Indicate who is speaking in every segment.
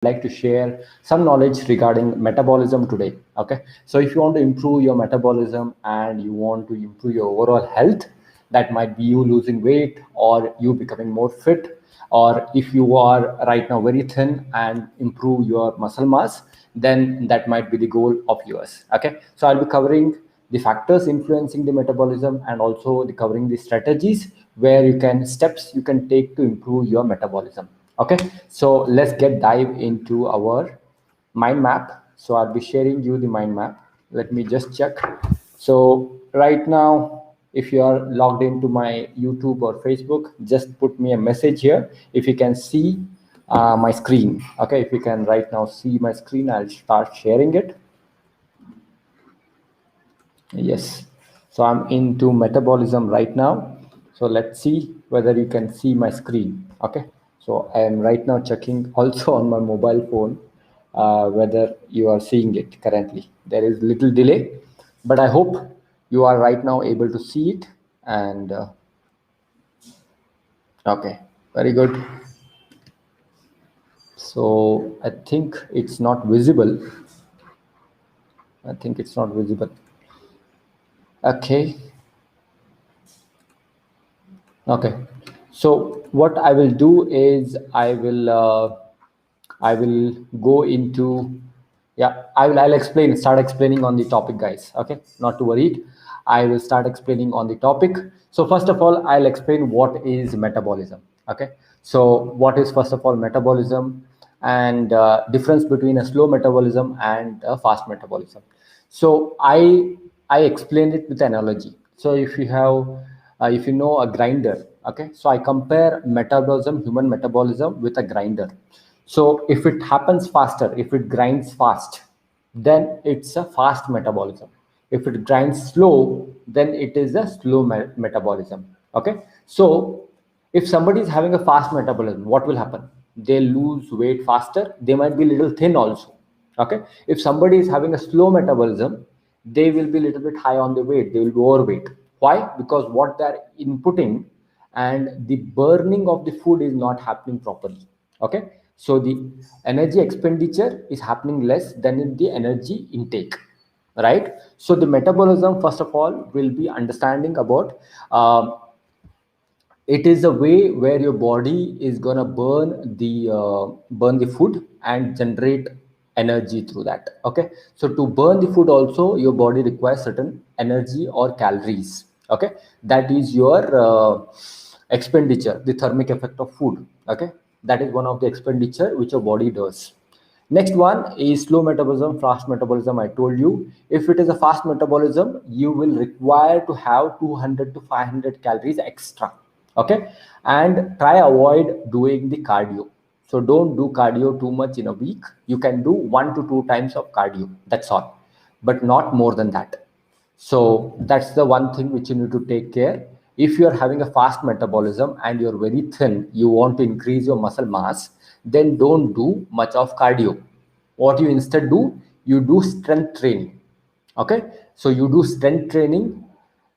Speaker 1: like to share some knowledge regarding metabolism today. Okay, so if you want to improve your metabolism and you want to improve your overall health, that might be you losing weight or you becoming more fit, or if you are right now very thin and improve your muscle mass, then that might be the goal of yours. Okay, so I'll be covering the factors influencing the metabolism and also the covering the strategies where you can steps you can take to improve your metabolism. Okay, so let's get dive into our mind map. So I'll be sharing you the mind map. Let me just check. So right now, if you are logged into my YouTube or Facebook, just put me a message here if you can see my screen. Okay, if you can right now see my screen, I'll start sharing it. Yes, so I'm into metabolism right now. So let's see whether you can see my screen. Okay, so I am right now checking also on my mobile phone whether you are seeing it currently. There is little delay, but I hope you are right now able to see it. And okay, very good. So I think it's not visible. I think it's not visible. Okay. Okay, so what I will do is I will go into, yeah, I'll explain, start explaining on the topic, guys. Okay, not to worry. I will start explaining on the topic. So first of all, I'll explain what is metabolism. Okay, so what is first of all metabolism, and difference between a slow metabolism and a fast metabolism. So I explained it with analogy. So if you know a grinder, okay, so I compare metabolism, human metabolism, with a grinder. So if it happens faster, if it grinds fast, then it's a fast metabolism. If it grinds slow, then it is a slow metabolism. Okay, so if somebody is having a fast metabolism, what will happen? They lose weight faster. They might be a little thin also. Okay, if somebody is having a slow metabolism, they will be a little bit high on the weight. They will be overweight. Why? Because what they're inputting and the burning of the food is not happening properly. Okay, so the energy expenditure is happening less than in the energy intake, right? So the metabolism, first of all, will be understanding about it is a way where your body is gonna burn the food and generate energy through that. Okay, so to burn the food also, your body requires certain energy or calories. Okay, that is your expenditure, the thermic effect of food. Okay, that is one of the expenditure which your body does. Next one is slow metabolism, fast metabolism. I told you, if it is a fast metabolism, you will require to have 200 to 500 calories extra. Okay, and try avoid doing the cardio. So don't do cardio too much in a week. You can do 1 to 2 times of cardio. That's all, but not more than that. So that's the one thing which you need to take care. If you're having a fast metabolism and you're very thin, you want to increase your muscle mass, then don't do much of cardio. What you instead do, you do strength training. Okay, so you do strength training.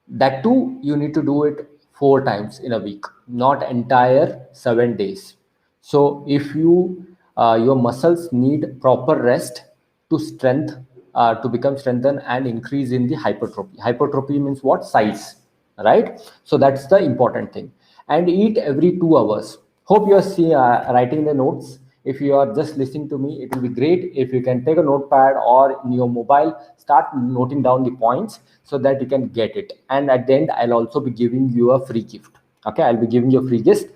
Speaker 1: That too, you need to do it 4 times in a week, not entire 7 days. So if your muscles need proper rest to strength to become strengthened and increase in the hypertrophy. Hypertrophy means what? Size, right? So that's the important thing. And eat every 2 hours. Hope you are writing the notes. If you are just listening to me, it will be great if you can take a notepad or in your mobile, start noting down the points so that you can get it. And at the end, I'll also be giving you a free gift. Okay, I'll be giving you a free gift.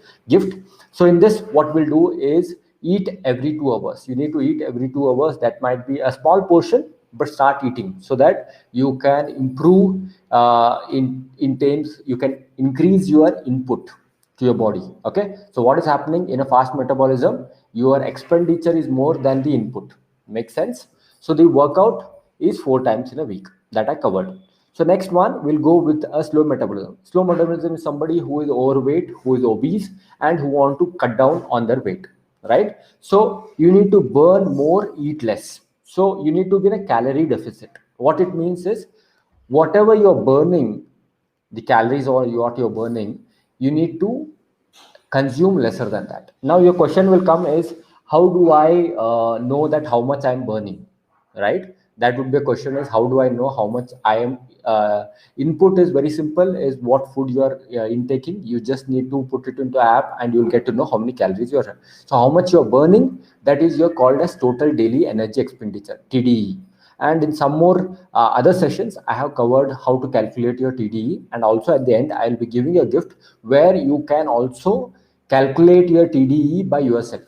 Speaker 1: So in this, what we'll do is eat every 2 hours. You need to eat every 2 hours. That might be a small portion, but start eating so that you can improve in terms, you can increase your input to your body. Okay, so what is happening in a fast metabolism? Your expenditure is more than the input. Makes sense? So the workout is 4 times in a week, that I covered. So next one, we'll go with a slow metabolism. Slow metabolism is somebody who is overweight, who is obese, and who want to cut down on their weight, right? So you need to burn more, eat less. So you need to be in a calorie deficit. What it means is, whatever you're burning, the calories or what you're burning, you need to consume lesser than that. Now your question will come is, how do I know that how much I'm burning, right? That would be a question, is how do I know how much I am input is very simple, is what food you are intaking. You just need to put it into app and you'll get to know how many calories you are. So how much you're burning, that is you're called as total daily energy expenditure, TDE. And in some more other sessions, I have covered how to calculate your TDE, and also at the end I'll be giving you a gift where you can also calculate your TDE by yourself,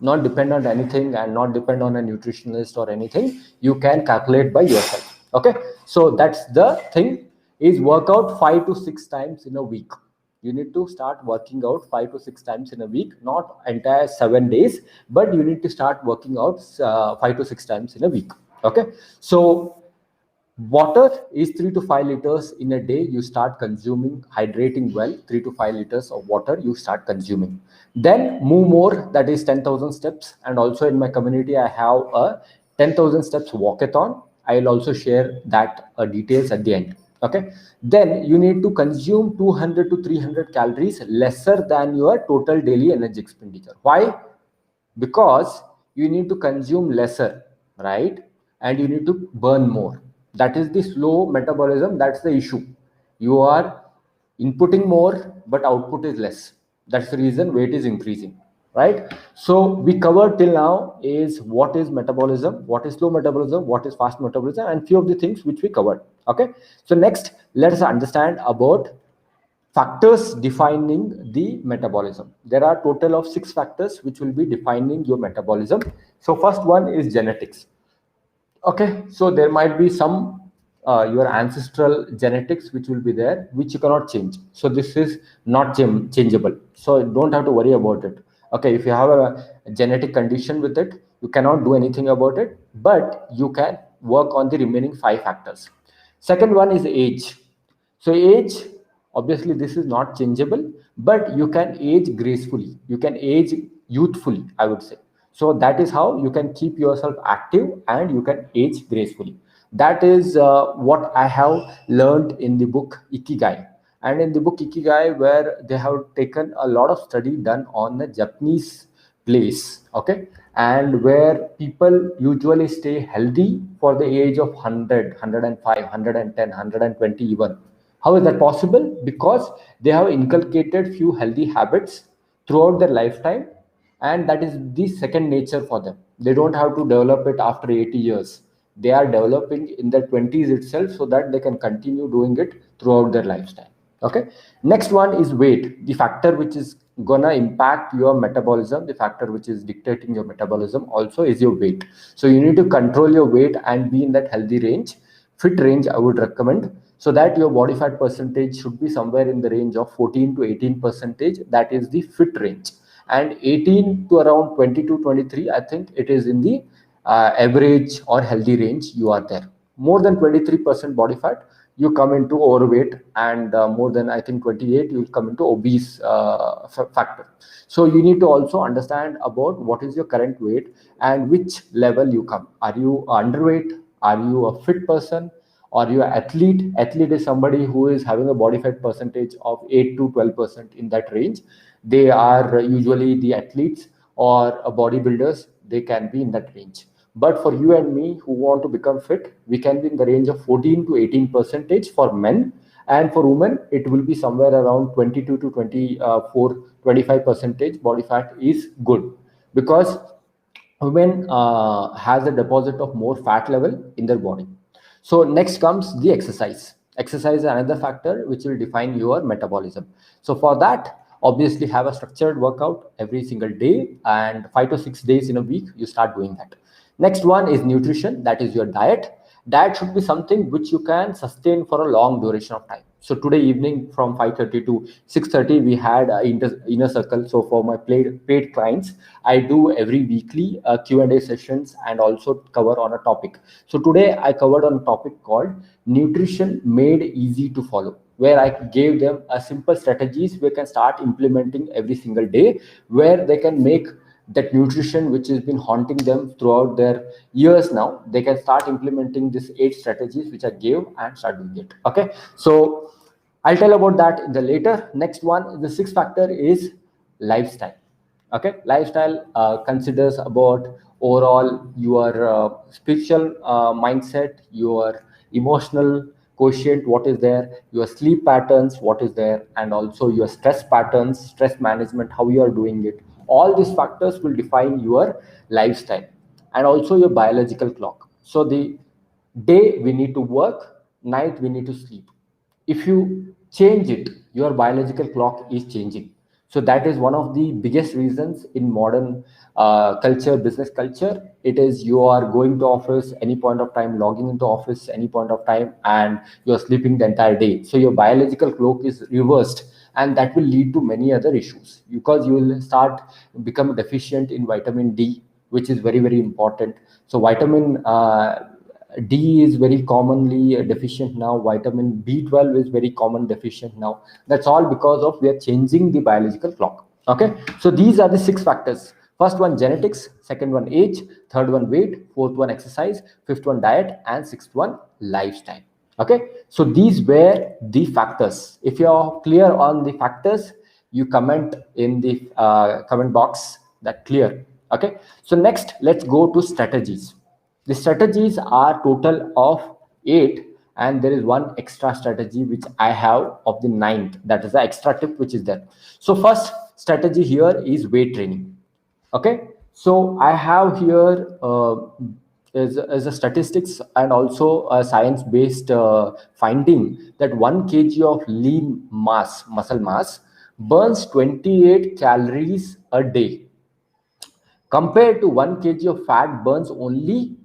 Speaker 1: not depend on anything and not depend on a nutritionist or anything. You can calculate by yourself. Okay, so that's the thing, is work out 5 to 6 times in a week. You need to start working out 5 to 6 times in a week, not entire 7 days, but you need to start working out 5 to 6 times in a week. Okay, so water is 3 to 5 liters in a day. You start consuming, hydrating well, 3 to 5 liters of water you start consuming. Then move more, that is 10,000 steps. And also in my community, I have a 10,000 steps walkathon. I will also share that details at the end. Okay. Then you need to consume 200 to 300 calories lesser than your total daily energy expenditure. Why? Because you need to consume lesser, right? And you need to burn more. That is the slow metabolism. That's the issue. You are inputting more but output is less. That's the reason weight is increasing, right? So we covered till now is what is metabolism, what is slow metabolism, what is fast metabolism, and few of the things which we covered. Okay, so next let us understand about factors defining the metabolism. There are total of 6 factors which will be defining your metabolism. So first one is genetics. Okay, so there might be some your ancestral genetics which will be there, which you cannot change. So this is not changeable, so don't have to worry about it. Okay, if you have a genetic condition with it, you cannot do anything about it, but you can work on the remaining 5 factors. Second one is age. So age, obviously this is not changeable, but you can age gracefully, you can age youthfully, I would say. So that is how you can keep yourself active and you can age gracefully. That is what I have learned in the book Ikigai. And in the book Ikigai, where they have taken a lot of study done on the Japanese place, okay, and where people usually stay healthy for the age of 100, 105, 110, 120 even. How is that possible? Because they have inculcated few healthy habits throughout their lifetime, and that is the second nature for them. They don't have to develop it after 80 years. They are developing in their 20s itself, so that they can continue doing it throughout their lifetime. Okay, next one is weight, the factor which is gonna impact your metabolism, the factor which is dictating your metabolism also is your weight. So you need to control your weight and be in that healthy range, fit range, I would recommend, so that your body fat percentage should be somewhere in the range of 14 to 18 percentage. That is the fit range. And 18 to around 20 to 23, I think it is in the average or healthy range. You are there. More than 23% body fat, you come into overweight, and more than I think 28, you will come into obese factor. So you need to also understand about what is your current weight and which level you come. Are you underweight? Are you a fit person? Or you are athlete? Athlete is somebody who is having a body fat percentage of 8 to 12%, in that range. They are usually the athletes or bodybuilders. They can be in that range. But for you and me who want to become fit, we can be in the range of 14 to 18 percentage for men, and for women it will be somewhere around 22 to 24, 25 percentage body fat is good, because women has a deposit of more fat level in their body. So next comes the exercise. Exercise is another factor which will define your metabolism. So for that, obviously have a structured workout every single day, and 5 to 6 days in a week you start doing that. Next one is nutrition, that is your diet. Diet should be something which you can sustain for a long duration of time. So today evening from 5:30 to 6:30 we had inner circle. So for my paid clients, I do every weekly Q&A sessions and also cover on a topic. So today I covered on a topic called nutrition made easy to follow, where I gave them a simple strategies we can start implementing every single day, where they can make that nutrition which has been haunting them throughout their years. Now they can start implementing these 8 strategies which I gave and start doing it. Okay, so I'll tell about that in the later. Next one, the 6th factor is lifestyle. Okay, lifestyle considers about overall your spiritual mindset, your emotional quotient, what is there, your sleep patterns, what is there, and also your stress patterns, stress management, how you are doing it. All these factors will define your lifestyle, and also your biological clock. So the day we need to work, night we need to sleep. If you change it, your biological clock is changing. So that is one of the biggest reasons in modern culture, business culture. It is you are going to office any point of time, logging into office any point of time, and you're sleeping the entire day. So your biological clock is reversed, and that will lead to many other issues, because you will start become deficient in vitamin D, which is very very important. So vitamin D is very commonly deficient now. Vitamin B12 is very common deficient now. That's all because of we are changing the biological clock. Okay, so these are the 6 factors. First one genetics, second one age, third one weight, fourth one exercise, fifth one diet, and sixth one lifestyle. Okay, so these were the factors. If you are clear on the factors, you comment in the comment box that clear. Okay, so next let's go to strategies. The strategies are total of 8, and there is one extra strategy which I have of the 9th. That is the extra tip which is there. So first strategy here is weight training. Okay, so I have here is a statistics and also a science based finding that 1 kg of lean mass, muscle mass, burns 28 calories a day, compared to 1 kg of fat burns only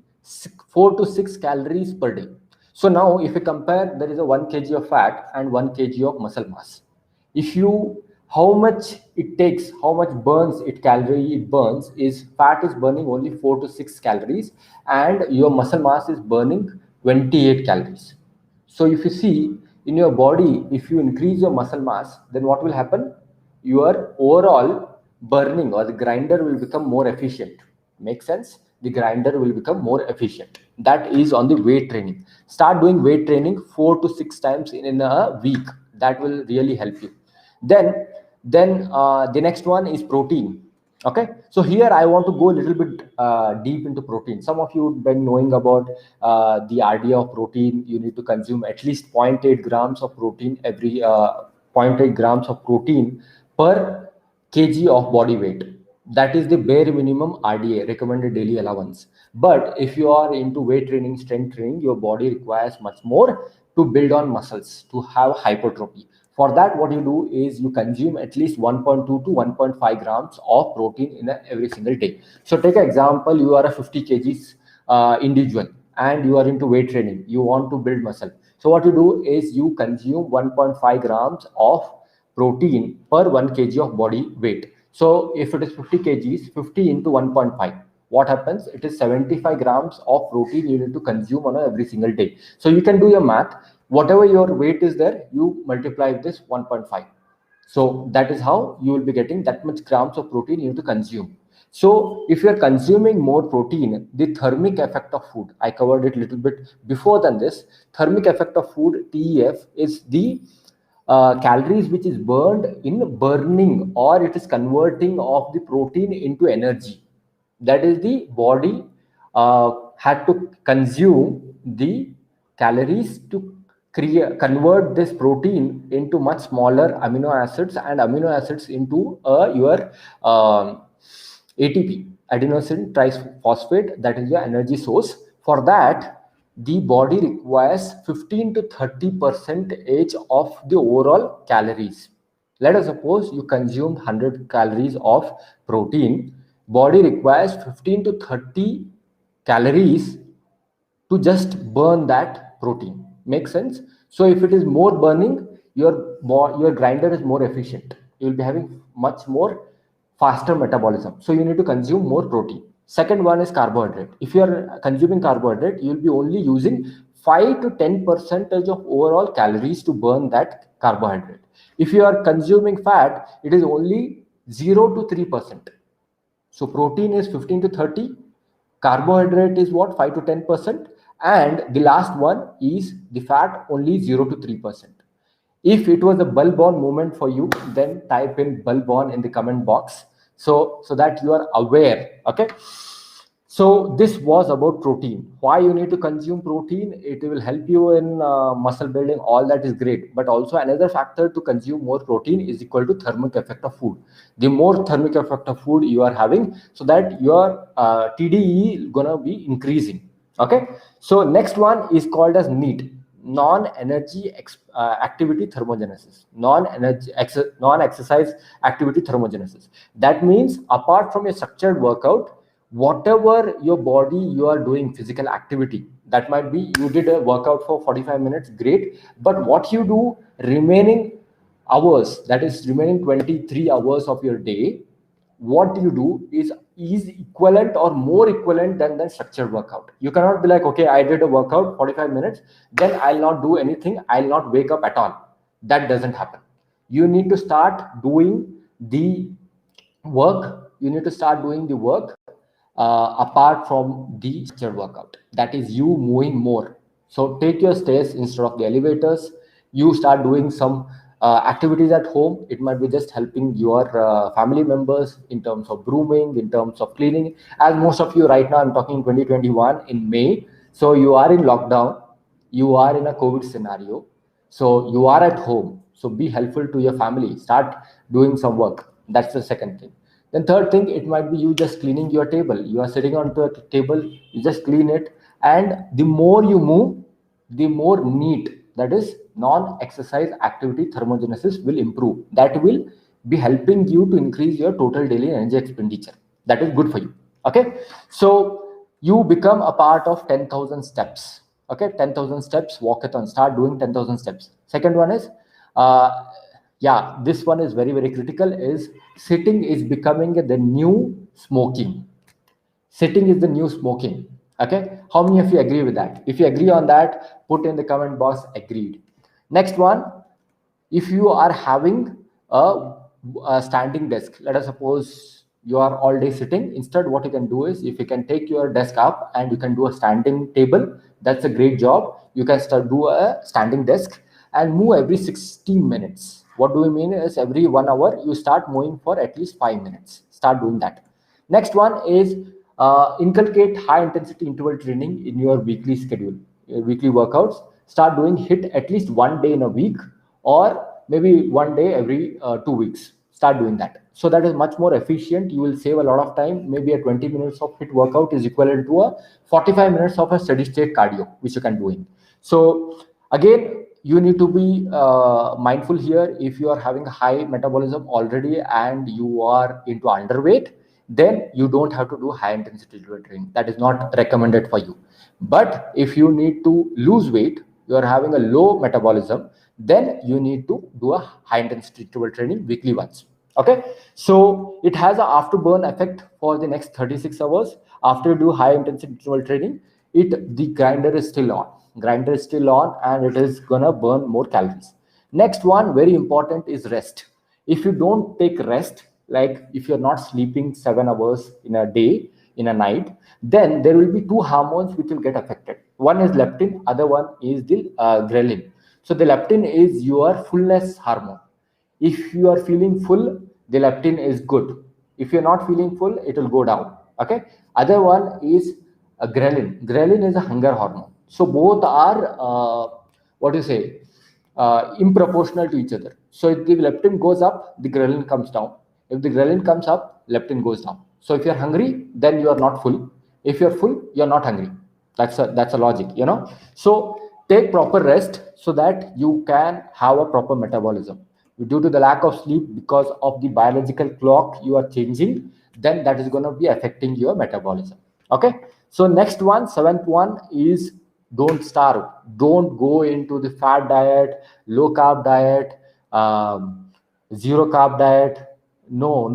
Speaker 1: 4 to 6 calories per day. So now if you compare, there is a 1 kg of fat and 1 kg of muscle mass. If you, how much it takes, how much burns it calorie it burns, is fat is burning only 4 to 6 calories, and your muscle mass is burning 28 calories. So if you see in your body, if you increase your muscle mass, then what will happen? Your overall burning or the grinder will become more efficient. Make sense? The grinder will become more efficient. That is on the weight training. Start doing weight training 4 to 6 times in a week. That will really help you. Then the next one is protein. Okay, so here I want to go a little bit deep into protein. Some of you have been knowing about the idea of protein. You need to consume at least zero 0.8 grams of protein every zero 0.8 grams of protein per kg of body weight. That is the bare minimum RDA, recommended daily allowance. But if you are into weight training, strength training, your body requires much more to build on muscles, to have hypertrophy. For that, what you do is you consume at least 1.2 to 1.5 grams of protein in every single day. So take an example, you are a 50 kgs individual and you are into weight training, you want to build muscle. So what you do is you consume 1.5 grams of protein per 1 kg of body weight. So if it is 50 kgs, 50 into 1.5, what happens? It is 75 grams of protein you need to consume on every single day. So you can do your math. Whatever your weight is there, you multiply this 1.5. So that is how you will be getting that much grams of protein you need to consume. So if you are consuming more protein, the thermic effect of food, I covered it a little bit before than this. Thermic effect of food, TEF, is the calories which is burned in burning, or it is converting of the protein into energy. That is, the body had to consume the calories to convert this protein into much smaller amino acids, and amino acids into your ATP, adenosine triphosphate, that is your energy source. For that, the body requires 15 to 30% of the overall calories. Let us suppose you consumed 100 calories of protein, body requires 15 to 30 calories to just burn that protein. Make sense? So if it is more burning, your grinder is more efficient. You will be having much more faster metabolism. So you need to consume more protein. Second one is carbohydrate. If you are consuming carbohydrate, you will be only using 5 to 10% of overall calories to burn that carbohydrate. If you are consuming fat, it is only 0 to 3%. So protein is 15 to 30, carbohydrate is what, 5 to 10%, and the last one is the fat, only 0 to 3%. If it was a bulb on moment for you, then type in bulb on in the comment box. so that you are aware. Okay, so this was about protein. Why you need to consume protein? It will help you in muscle building. All that is great, but also another factor to consume more protein is equal to thermic effect of food. The more thermic effect of food you are having, so that your TDE gonna be increasing. Okay, so next one is called as NEAT, non-energy activity thermogenesis, non-exercise activity thermogenesis. That means apart from a structured workout, whatever your body you are doing physical activity, that might be you did a workout for 45 minutes, great, but what you do remaining hours, that is remaining 23 hours of your day, what you do is equivalent or more equivalent than the structured workout. You cannot be like, okay, I did a workout 45 minutes, then I'll not do anything, I'll not wake up at all. That doesn't happen. You need to start doing the work. You need to start doing the work apart from the structured workout. That is you moving more. So take your stairs instead of the elevators. You start doing some activities at home. It might be just helping your family members in terms of grooming, in terms of cleaning. As most of you right now, I'm talking 2021 in May. So you are in lockdown. You are in a COVID scenario. So you are at home. So be helpful to your family. Start doing some work. That's the second thing. Then third thing, it might be you just cleaning your table. You are sitting onto a table, you just clean it. And the more you move, the more neat, that is non-exercise activity thermogenesis will improve. That will be helping you to increase your total daily energy expenditure. That is good for you. Okay. So you become a part of 10,000 steps. Okay. 10,000 steps, walkathon, start doing 10,000 steps. Second one is, yeah, this one is very, very critical, is sitting is becoming the new smoking. Sitting is the new smoking. Okay, how many of you agree with that? If you agree on that, put in the comment box agreed. Next one, if you are having a standing desk, let us suppose you are all day sitting, instead what you can do is, if you can take your desk up and you can do a standing table, that's a great job. You can start do a standing desk and move every 60 minutes. What do we mean is every 1 hour you start moving for at least 5 minutes. Start doing that. Next one is inculcate high intensity interval training in your weekly schedule, your weekly workouts. Start doing HIT at least one day in a week, or maybe one day every 2 weeks. Start doing that. So that is much more efficient. You will save a lot of time. Maybe a 20 minutes of HIT workout is equivalent to a 45 minutes of a steady state cardio, which you can do in. So again, you need to be mindful here. If you are having high metabolism already and you are into underweight, then you don't have to do high intensity training. That is not recommended for you. But if you need to lose weight, you are having a low metabolism, then you need to do a high intensity interval training weekly once. Okay, so it has an afterburn effect for the next 36 hours. After you do high intensity interval training, the grinder is still on. Grinder is still on and it is gonna burn more calories. Next one, very important, is rest. If you don't take rest, like if you're not sleeping 7 hours in a day, in a night, then there will be two hormones which will get affected. One is leptin, other one is the ghrelin. So the leptin is your fullness hormone. If you are feeling full, the leptin is good. If you're not feeling full, it will go down. Okay. Other one is ghrelin. Ghrelin is a hunger hormone. So both are what do you say, improportional to each other. So if the leptin goes up, the ghrelin comes down. If the ghrelin comes up, leptin goes down. So if you're hungry, then you are not full. If you're full, you're not hungry. That's a logic, you know. So take proper rest so that you can have a proper metabolism. Due to the lack of sleep, because of the biological clock you are changing, then that is going to be affecting your metabolism. Okay. So next one, seventh one, is don't starve. Don't go into the fat diet, low carb diet, zero carb diet. No.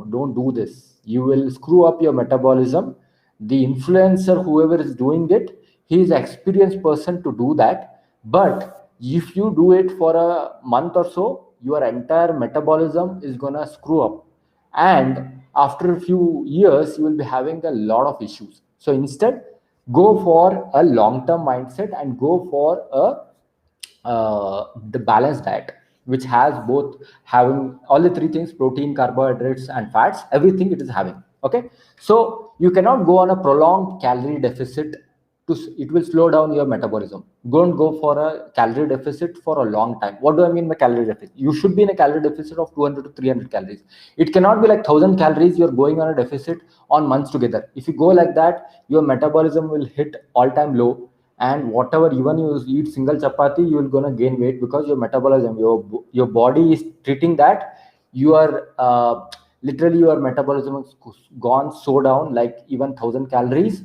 Speaker 1: Don't do this. You will screw up your metabolism. The influencer, whoever is doing it, he is an experienced person to do that. But if you do it for a month or so, your entire metabolism is gonna screw up. And after a few years, you will be having a lot of issues. So instead, go for a long-term mindset and go for the balanced diet. which has both, having all the three things: protein, carbohydrates, and fats. Everything it is having. Okay, so you cannot go on a prolonged calorie deficit. It will slow down your metabolism. Don't go for a calorie deficit for a long time. What do I mean by calorie deficit? You should be in a calorie deficit of 200 to 300 calories. It cannot be like 1000 calories you're going on a deficit on months together. If you go like that, your metabolism will hit all time low, and whatever, even you eat single chapati, you will gonna gain weight, because your metabolism, your body is treating that you are literally, your metabolism has gone so down, like even 1000 calories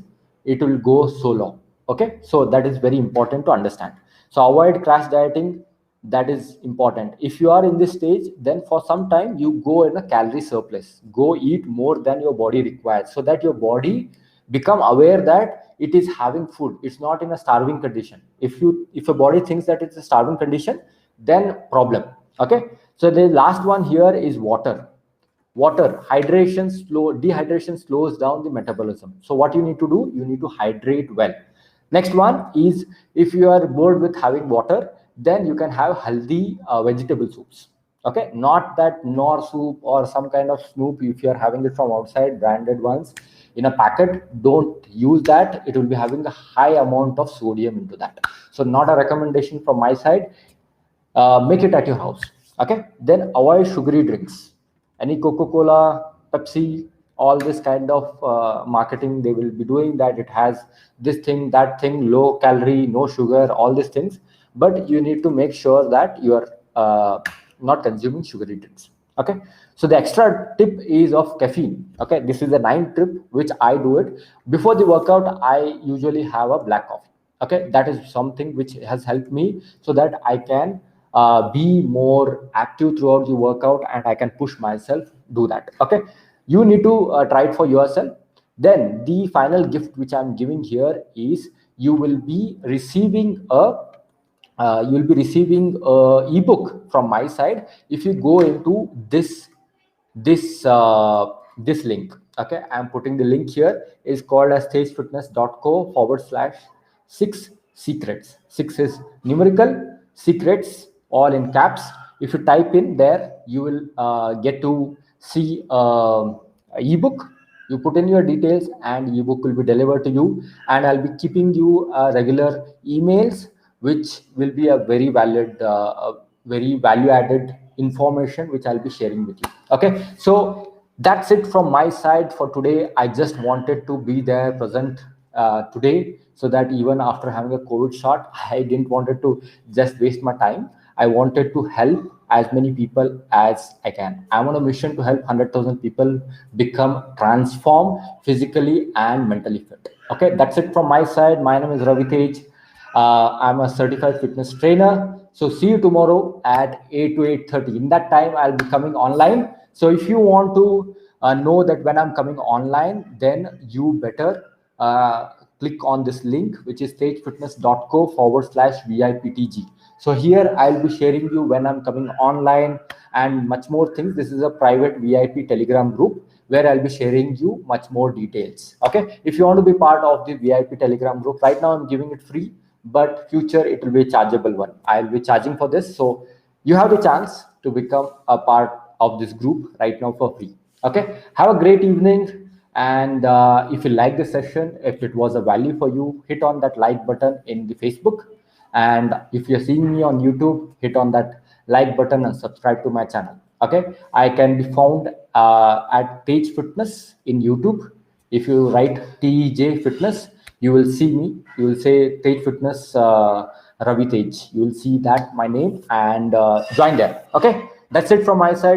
Speaker 1: it will go so long. Okay, so that is very important to understand. So avoid crash dieting. That is important. If you are in this stage, then for some time you go in a calorie surplus, go eat more than your body requires, so that your body become aware that it is having food, it's not in a starving condition. If a body thinks that it's a starving condition, then problem. Okay, so the last one here is water. Dehydration slows down the metabolism. So what you need to do, you need to hydrate well. Next one is, if you are bored with having water, then you can have healthy vegetable soups. Okay, not that nor soup or some kind of soup. If you are having it from outside, branded ones in a packet, don't use that. It will be having a high amount of sodium into that. So not a recommendation from my side. Make it at your house. Okay, then avoid sugary drinks. Any Coca-Cola, Pepsi, all this kind of marketing they will be doing, that it has this thing, that thing, low calorie, no sugar, all these things. But you need to make sure that you are not consuming sugary drinks. Okay, so the extra tip is of caffeine. Okay, this is the 9th tip which I do it before the workout. I usually have a black coffee. Okay, that is something which has helped me, so that I can be more active throughout the workout, and I can push myself do that. Okay, you need to try it for yourself. Then the final gift which I'm giving here is, you will be receiving a ebook from my side if you go into this link. Okay, I'm putting the link here. Is called as stagefitness.co/6 secrets. 6 is numerical, secrets all in caps. If you type in there, you will get to see ebook. You put in your details and ebook will be delivered to you, and I'll be keeping you regular emails, which will be a very very value added information which I'll be sharing with you. Okay, so that's it from my side for today. I just wanted to be there present today, so that even after having a COVID shot, I didn't wanted to just waste my time. I wanted to help as many people as I can. I'm on a mission to help 100,000 people become transformed physically and mentally fit. Okay, that's it from my side. My name is Ravi Tej. I'm a certified fitness trainer. So see you tomorrow at 8 to 8:30. In that time, I'll be coming online. So if you want to know that when I'm coming online, then you better click on this link, which is stagefitness.co/VIPTG. So here I'll be sharing you when I'm coming online and much more things. This is a private VIP Telegram group where I'll be sharing you much more details. Okay, if you want to be part of the VIP Telegram group, right now I'm giving it free, but future it will be a chargeable one. I'll be charging for this. So you have the chance to become a part of this group right now for free. Okay, have a great evening. And if you like the session, if it was a value for you, hit on that like button in the Facebook. And if you're seeing me on YouTube, hit on that like button and subscribe to my channel. Okay, I can be found at Tej Fitness in YouTube. If you write TJ Fitness, you will see me. You will say Tej Fitness Ravi Tej. You will see that my name, and join there. Okay, that's it from my side.